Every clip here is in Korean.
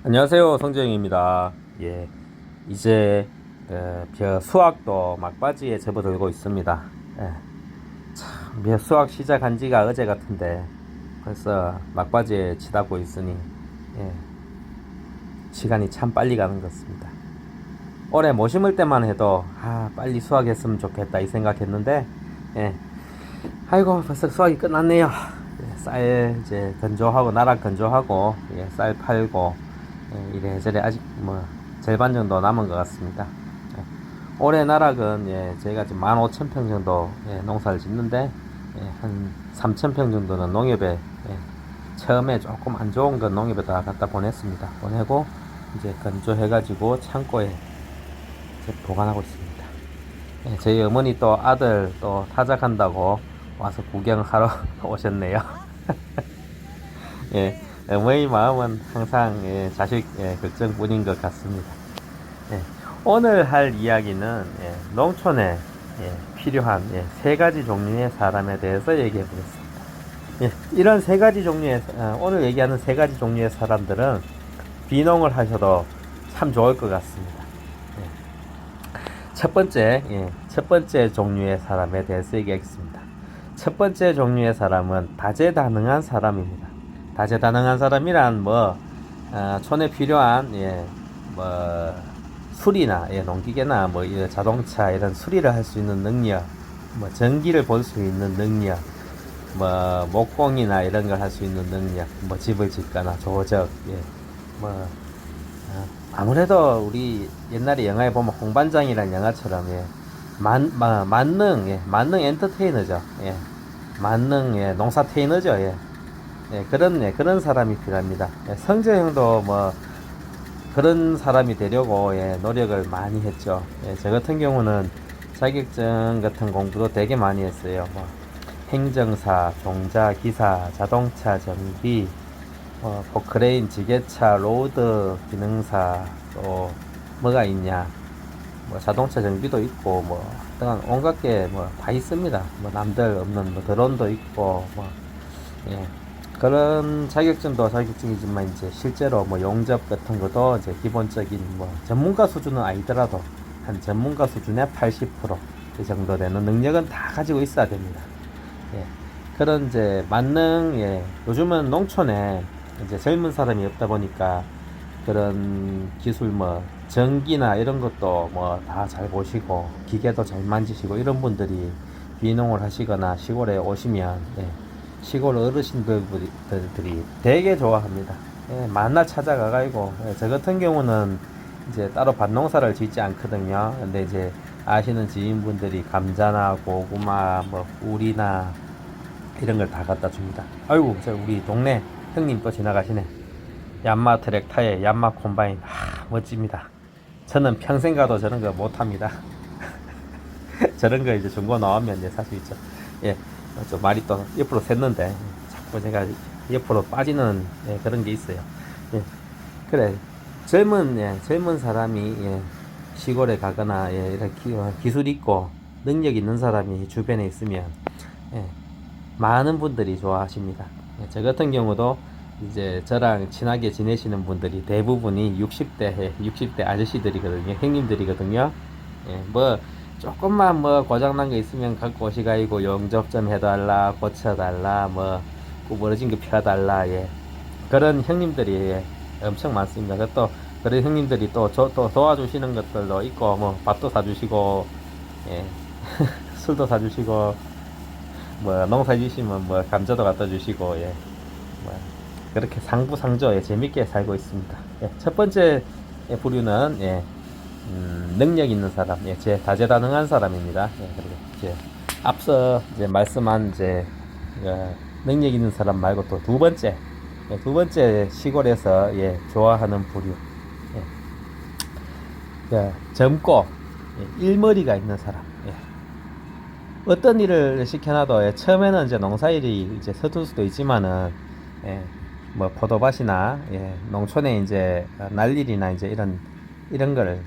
안녕하세요, 성재영입니다. 예, 이제 수학도 막바지에 접어들고 있습니다. 예, 수학 시작한 지가 어제 같은데 벌써 막바지에 치닫고 있으니 예, 시간이 참 빨리 가는 것 같습니다. 올해 못 심을 때만 해도 빨리 수학했으면 좋겠다 이 생각했는데 예, 아이고 벌써 수학이 끝났네요. 쌀 이제 건조하고 나락 건조하고 쌀 팔고 이래저래 아직 뭐 절반 정도 남은 것 같습니다. 올해 나락은 저희가 지금 15,000평 정도 농사를 짓는데 한 3,000평 정도는 농협에 처음에 조금 안 좋은 건 농협에다 갖다 보냈습니다. 보내고 이제 건조해가지고 창고에 이제 보관하고 있습니다. 저희 어머니 또 아들 또 타작한다고 와서 구경하러 오셨네요. 예, 어머니 마음은 항상 자식 걱정뿐인 것 같습니다. 오늘 할 이야기는 농촌에 필요한 세 가지 종류의 사람에 대해서 얘기해 보겠습니다. 이런 세 가지 종류의 오늘 얘기하는 세 가지 종류의 사람들은 비농을 하셔도 참 좋을 것 같습니다. 첫 번째 종류의 사람에 대해서 얘기하겠습니다. 첫 번째 종류의 사람은 다재다능한 사람입니다. 다재다능한 사람이란 촌에 필요한 뭐 수리나 농기계나 자동차 이런 수리를 할 수 있는 능력, 전기를 볼 수 있는 능력, 목공이나 이런 걸 할 수 있는 능력, 집을 짓거나 조적, 아무래도 우리 옛날에 영화에 보면 홍반장이라는 영화처럼 만능 엔터테이너죠. 만능 농사 테이너죠. 그런 사람이 필요합니다. 성재형도 그런 사람이 되려고 노력을 많이 했죠. 저 같은 경우는 자격증 같은 공부도 되게 많이 했어요. 행정사, 종자, 기사, 자동차 정비, 포크레인, 지게차, 로드, 기능사, 또 뭐가 있냐, 자동차 정비도 있고, 등한 온갖 게 다 있습니다. 남들 없는 드론도 있고, 그런 자격증도 자격증이지만 이제 실제로 용접 같은 것도 이제 기본적인 전문가 수준은 아니더라도 한 전문가 수준의 80%그 정도 되는 능력은 다 가지고 있어야 됩니다. 그런 이제 요즘은 농촌에 이제 젊은 사람이 없다 보니까 그런 기술 전기나 이런 것도 다 잘 보시고 기계도 잘 만지시고 이런 분들이 비농을 하시거나 시골에 오시면 시골 어르신들이 되게 좋아합니다. 만나 찾아가가지고 저 같은 경우는 이제 따로 밭농사를 짓지 않거든요. 근데 이제 아시는 지인분들이 감자나 고구마, 우리나 이런 걸 다 갖다 줍니다. 아이고, 우리 동네 형님 또 지나가시네. 얀마 트랙타에 얀마 콤바인, 멋집니다. 저는 평생 가도 저런 거 못합니다. 저런 거 이제 중고 나오면 살 수 있죠. 좀 말이 또 옆으로 샜는데 자꾸 제가 옆으로 빠지는 그런 게 있어요. 그래, 젊은 사람이 시골에 가거나 이렇게 기술 있고 능력 있는 사람이 주변에 있으면 많은 분들이 좋아하십니다. 저 같은 경우도 이제 저랑 친하게 지내시는 분들이 대부분이 60대 아저씨들이거든요. 형님들이거든요. 조금만 고장난 거 있으면 갖고 오시가지고 용접 좀 해달라, 고쳐달라, 구부러진 거 펴달라, 그런 형님들이 엄청 많습니다. 그런 형님들이 또 도와주시는 것들도 있고, 밥도 사주시고, 술도 사주시고, 농사 지시면 감자도 갖다 주시고, 그렇게 상부상조 재밌게 살고 있습니다. 첫 번째 부류는 능력 있는 사람, 다재다능한 사람입니다. 그리고 앞서 말씀한 능력 있는 사람 말고 또 두 번째 시골에서 좋아하는 부류, 젊고 일머리가 있는 사람. 어떤 일을 시켜놔도 처음에는 이제 농사일이 이제 서툴 수도 있지만은 포도밭이나 농촌에 이제 날일이나 이제 이런 걸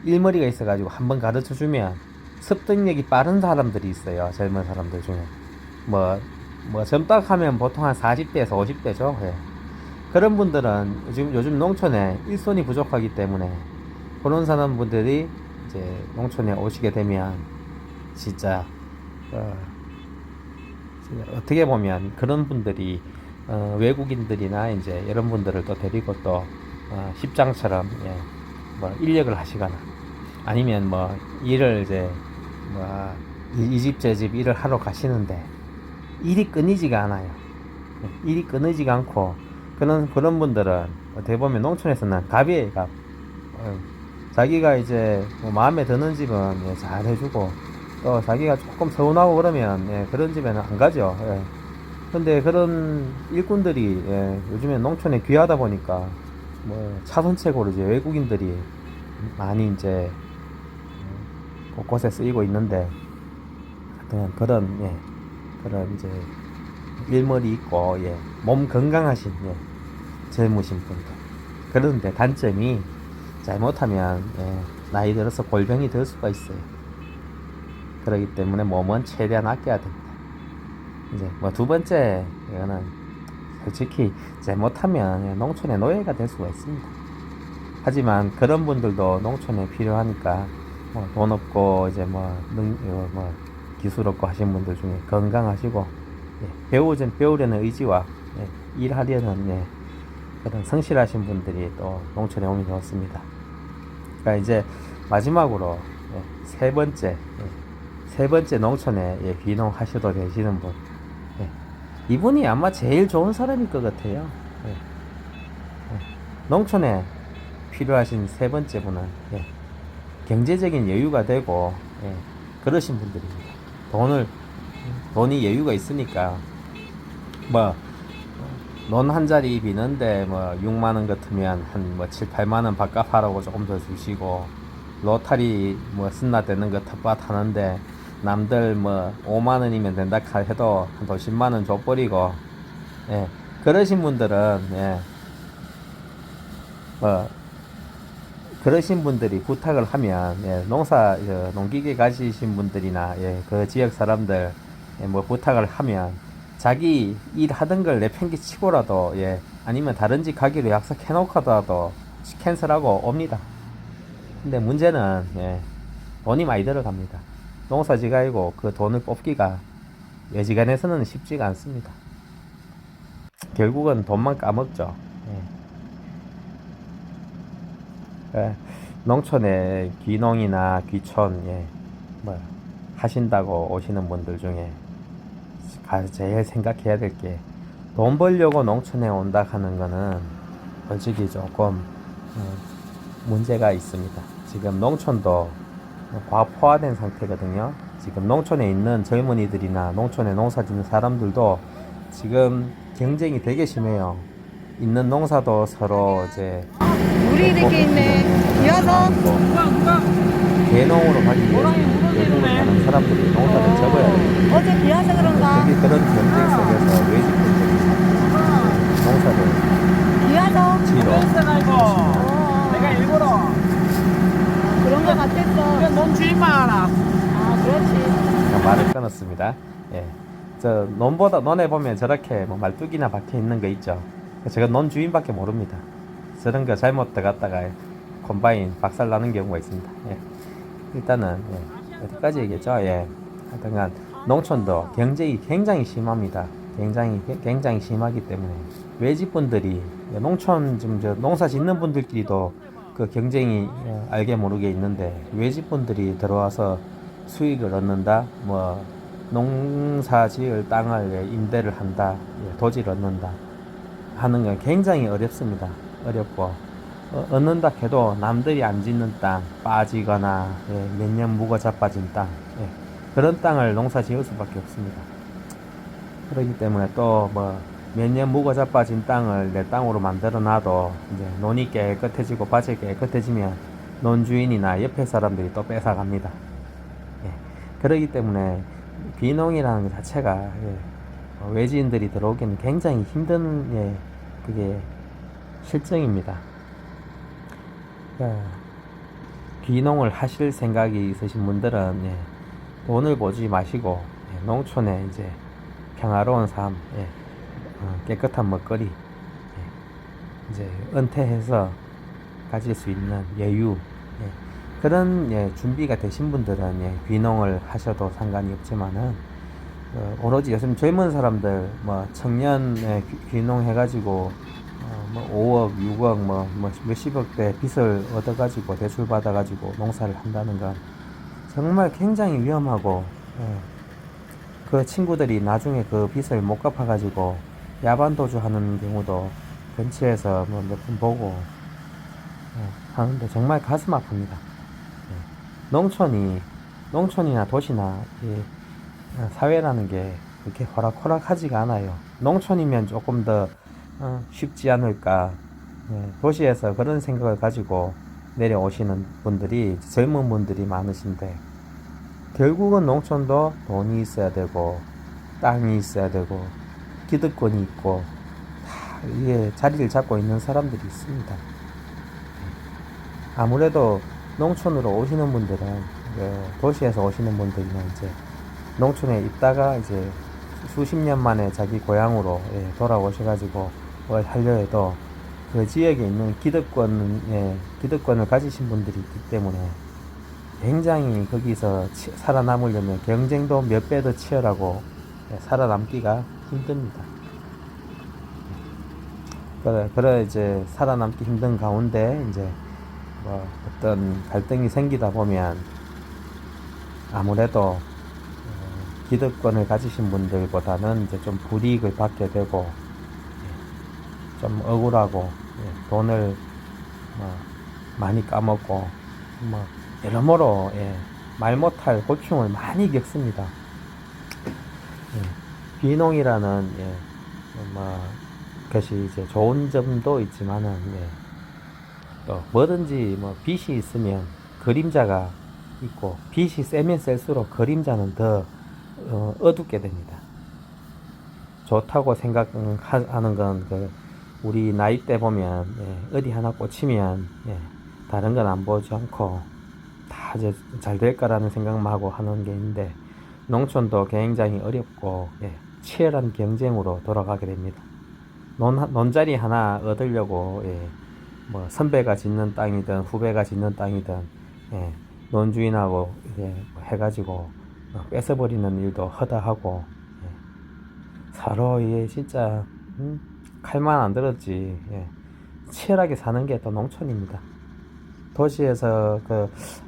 일머리가 있어가지고 한번 가르쳐 주면 습득력이 빠른 사람들이 있어요. 젊은 사람들 중에 젊다 하면 보통 한 40대에서 50대죠. 그런 분들은 요즘 농촌에 일손이 부족하기 때문에 그런 사람분들이 이제 농촌에 오시게 되면 진짜 어떻게 보면 그런 분들이 외국인들이나 이제 이런 분들을 또 데리고 또 십장처럼 예, 뭐 인력을 하시거나 아니면 뭐 일을 이제 뭐 이 집 저 집 일을 하러 가시는데 일이 끊이지가 않아요. 예, 일이 끊이지가 않고 그런 분들은 어떻게 보면 농촌에서는 갑이에요, 갑. 자기가 이제 뭐 마음에 드는 집은 예, 잘 해주고 또 자기가 조금 서운하고 그러면 예, 그런 집에는 안 가죠. 예. 근데 그런 일꾼들이 예, 요즘에 농촌에 귀하다 보니까 뭐 차선책으로 이제 외국인들이 많이 이제 곳곳에 쓰이고 있는데 하여튼 그런 예, 그런 이제 일머리 있고 예, 몸 건강하신 예, 젊으신 분들 그런데 단점이 잘못하면 예, 나이 들어서 골병이 될 수가 있어요. 그렇기 때문에 몸은 최대한 아껴야 됩니다. 이제 뭐 두 번째 이거는 솔직히 잘못하면 농촌의 노예가 될 수가 있습니다. 하지만 그런 분들도 농촌에 필요하니까 뭐 돈 없고 이제 뭐 기술 없고 하신 분들 중에 건강하시고 예, 배우려는 의지와 예, 일하려는 예, 그런 성실하신 분들이 또 농촌에 오면 좋습니다. 그러니까 이제 마지막으로 예, 세 번째 농촌에 예, 귀농하셔도 되시는 분 예, 이분이 아마 제일 좋은 사람일 것 같아요. 예, 예. 농촌에 필요하신 세 번째 분은 예, 경제적인 여유가 되고 예, 그러신 분들입니다. 돈이 여유가 있으니까 뭐 논 한 자리 비는데 뭐 6만 원 같으면 한 뭐 7, 8만 원 밥값 하라고 조금 더 주시고 로타리 뭐 쓴나대는 거 텃밭 하는데 남들 뭐 5만 원이면 된다 해도 한 10만 원 줘버리고 예, 그러신 분들은 예, 뭐 그러신 분들이 부탁을 하면 예, 농기계 가지신 분들이나 예, 그 지역 사람들 예, 뭐 부탁을 하면 자기 일 하던 걸 내팽개치고라도 예, 아니면 다른 집 가기로 약속해 놓고라도 캔슬하고 옵니다. 근데 문제는 예, 돈이 많이 들어갑니다. 농사지가이고 그 돈을 뽑기가 여지간해서는 쉽지가 않습니다. 결국은 돈만 까먹죠. 예. 예, 농촌에 귀농이나 귀촌 예, 뭐 하신다고 오시는 분들 중에 제일 생각해야 될 게 돈 벌려고 농촌에 온다 하는 거는 솔직히 조금 문제가 있습니다. 지금 농촌도 과포화된 상태거든요. 지금 농촌에 있는 젊은이들이나 농촌에 농사 짓는 사람들도 지금 경쟁이 되게 심해요. 있는 농사도 서로 이제 물이 이렇게 있네. 비와서 대농으로 가기 위해서 외국으로 가는 사람들이 농사를 접어야 돼요. 어제 비와서 그런가? 특히 그런 경쟁 속에서 외국분들이 농사를 비와서 지로 내가 일부러 그런 거 같았어. 넌 주인만 알아. 아 그렇지. 말을 끊었습니다. 예. 저 논에 보면 저렇게 뭐 말뚝이나 박혀 있는 거 있죠. 제가 논 주인밖에 모릅니다. 저런 거 잘못 들어갔다가 콤바인 박살 나는 경우가 있습니다. 예. 일단은 예. 어디까지 얘기했죠? 예. 하여튼간 농촌도 경쟁이 굉장히 심합니다. 굉장히 심하기 때문에 외집분들이 농촌 좀 농사 짓는 분들끼리도 그 경쟁이 알게 모르게 있는데 외집분들이 들어와서 수익을 얻는다, 뭐 농사 지을 땅을 임대를 한다, 토지를 얻는다 하는 건 굉장히 어렵습니다. 어렵고 얻는다 해도 남들이 안 짓는 땅 빠지거나 몇 년 묵어 자빠진 땅 그런 땅을 농사 지을 수밖에 없습니다. 그렇기 때문에 또 뭐 몇 년 묵어 자빠진 땅을 내 땅으로 만들어 놔도 이제 논이 깨끗해지고 밭이 깨끗해지면 논 주인이나 옆에 사람들이 또 뺏어갑니다. 예. 그렇기 때문에 귀농이라는 것 자체가 외지인들이 들어오기는 굉장히 힘든 그게 실정입니다. 귀농을 하실 생각이 있으신 분들은 돈을 보지 마시고 농촌에 이제 평화로운 삶, 깨끗한 먹거리, 이제 은퇴해서 가질 수 있는 여유, 예, 그런 준비가 되신 분들은 귀농을 하셔도 상관이 없지만은 오로지 요즘 젊은 사람들 뭐 청년 귀농 해가지고 뭐 5억, 6억 뭐 몇십억대 빚을 얻어가지고 대출 받아가지고 농사를 한다는 건 정말 굉장히 위험하고, 그 친구들이 나중에 그 빚을 못 갚아가지고 야반도주 하는 경우도 근처에서 뭐 몇 번 보고 하는데 정말 가슴 아픕니다. 농촌이나 도시나 이 사회라는 게 그렇게 호락호락하지가 않아요. 농촌이면 조금 더 쉽지 않을까. 도시에서 그런 생각을 가지고 내려오시는 분들이 젊은 분들이 많으신데, 결국은 농촌도 돈이 있어야 되고 땅이 있어야 되고 기득권이 있고 다 이게 자리를 잡고 있는 사람들이 있습니다. 아무래도 농촌으로 오시는 분들은 도시에서 오시는 분들은 이제 농촌에 있다가 이제 수십 년 만에 자기 고향으로 돌아오셔가지고 뭘 하려 해도 그 지역에 있는 기득권을 가지신 분들이 있기 때문에 굉장히 거기서 살아남으려면 경쟁도 몇 배 더 치열하고 살아남기가 힘듭니다. 그래 이제 살아남기 힘든 가운데 이제 뭐 어떤 갈등이 생기다 보면 아무래도 기득권을 가지신 분들보다는 이제 좀 불이익을 받게 되고 좀 억울하고 돈을 많이 까먹고 뭐 여러모로 말 못할 고충을 많이 겪습니다. 귀농이라는 뭐 것이 이제 좋은 점도 있지만은 또 뭐든지 뭐 빛이 있으면 그림자가 있고 빛이 세면 셀수록 그림자는 더 어둡게 됩니다. 좋다고 생각하는 건 우리 나이 때 보면 어디 하나 꽂히면 다른 건 안 보지 않고 다 이제 잘 될 거라는 생각만 하고 하는 게 있는데, 농촌도 굉장히 어렵고 치열한 경쟁으로 돌아가게 됩니다. 논자리 하나 얻으려고 뭐 선배가 짓는 땅이든 후배가 짓는 땅이든 논주인하고 해가지고 뺏어버리는 일도 허다하고 서로 진짜 칼만 안 들었지 치열하게 사는 게 또 농촌입니다. 도시에서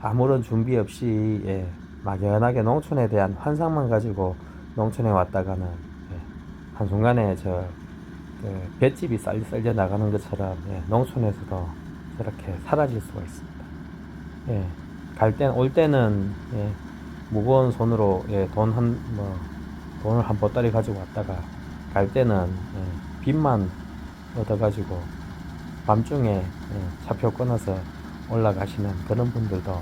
아무런 준비 없이 막연하게 농촌에 대한 환상만 가지고 농촌에 왔다가는 한순간에 볏집이 썰려 나가는 것처럼 농촌에서도 저렇게 사라질 수가 있습니다. 올 때는 무거운 손으로 돈을 한 보따리 가지고 왔다가 갈 때는 빚만 얻어가지고 밤중에 차표 끊어서 올라가시는 그런 분들도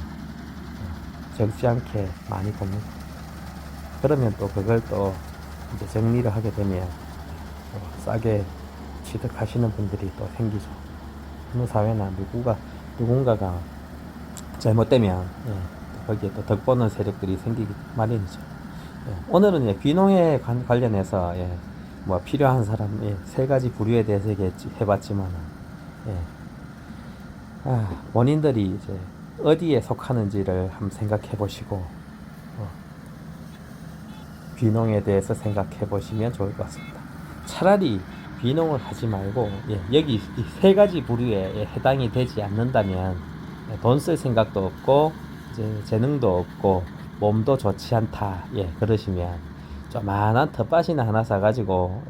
적지 않게 많이 봅니다. 그러면 또 그걸 또 이제 정리를 하게 되면 싸게 취득하시는 분들이 또 생기죠. 어느 사회나 누군가가 잘못되면 거기에 또 덕보는 세력들이 생기기 마련이죠. 오늘은 귀농에 관련해서 뭐 필요한 사람 세 가지 부류에 대해서 해봤지만 원인들이 이제 어디에 속하는지를 한번 생각해 보시고 귀농에 대해서 생각해 보시면 좋을 것 같습니다. 차라리 귀농을 하지 말고 여기 이 세 가지 부류에 해당이 되지 않는다면 돈 쓸 생각도 없고 이제 재능도 없고 몸도 좋지 않다 그러시면 조만한 텃밭이나 하나 사가지고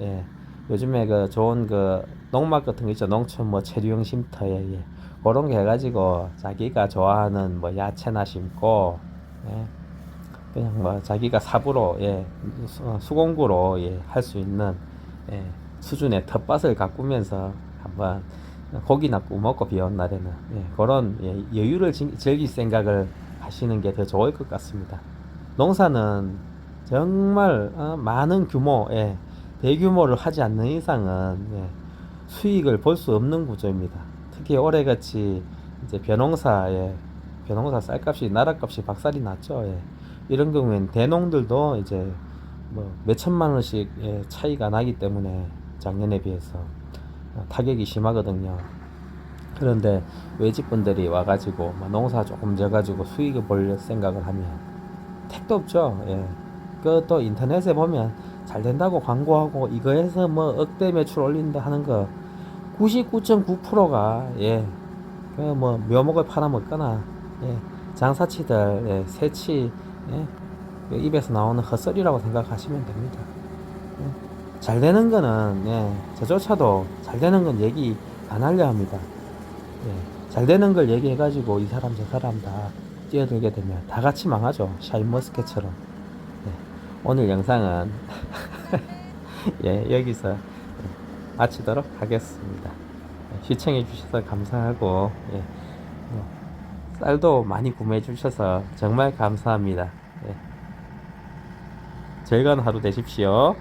요즘에 좋은 농막 같은 거 있죠. 농촌 뭐 체류용 쉼터에 그런 게 해가지고 자기가 좋아하는 뭐 야채나 심고 그냥 뭐 자기가 삽으로 수공구로 할 수 있는 수준의 텃밭을 가꾸면서 한번 고기나 구워 먹고 비 온 날에는 그런 여유를 즐길 생각을 하시는 게 더 좋을 것 같습니다. 농사는 정말 많은 규모의 대규모를 하지 않는 이상은 수익을 볼 수 없는 구조입니다. 특히 올해같이 이제 벼농사 쌀값이 나랏값이 박살이 났죠. 이런 경우에는 대농들도 이제 뭐 몇천만 원씩 차이가 나기 때문에 작년에 비해서 타격이 심하거든요. 그런데 외집분들이 와가지고 막 농사 조금 져가지고 수익을 볼 생각을 하면 택도 없죠. 예. 그또 인터넷에 보면 잘 된다고 광고하고 이거에서 뭐 억대 매출 올린다 하는 거 99.9%가 예. 그 뭐 묘목을 팔아먹거나 예. 장사치들 예. 새치 예. 그 입에서 나오는 헛소리라고 생각하시면 됩니다. 예. 잘 되는 거는 예. 저조차도 잘 되는 건 얘기 안 하려 합니다. 예. 잘 되는 걸 얘기해가지고 이 사람 저 사람 다 뛰어들게 되면 다 같이 망하죠. 샤인머스켓처럼. 예. 오늘 영상은 예, 여기서 마치도록 하겠습니다. 예, 시청해 주셔서 감사하고 예, 쌀도 많이 구매해 주셔서 정말 감사합니다. 예. 즐거운 하루 되십시오.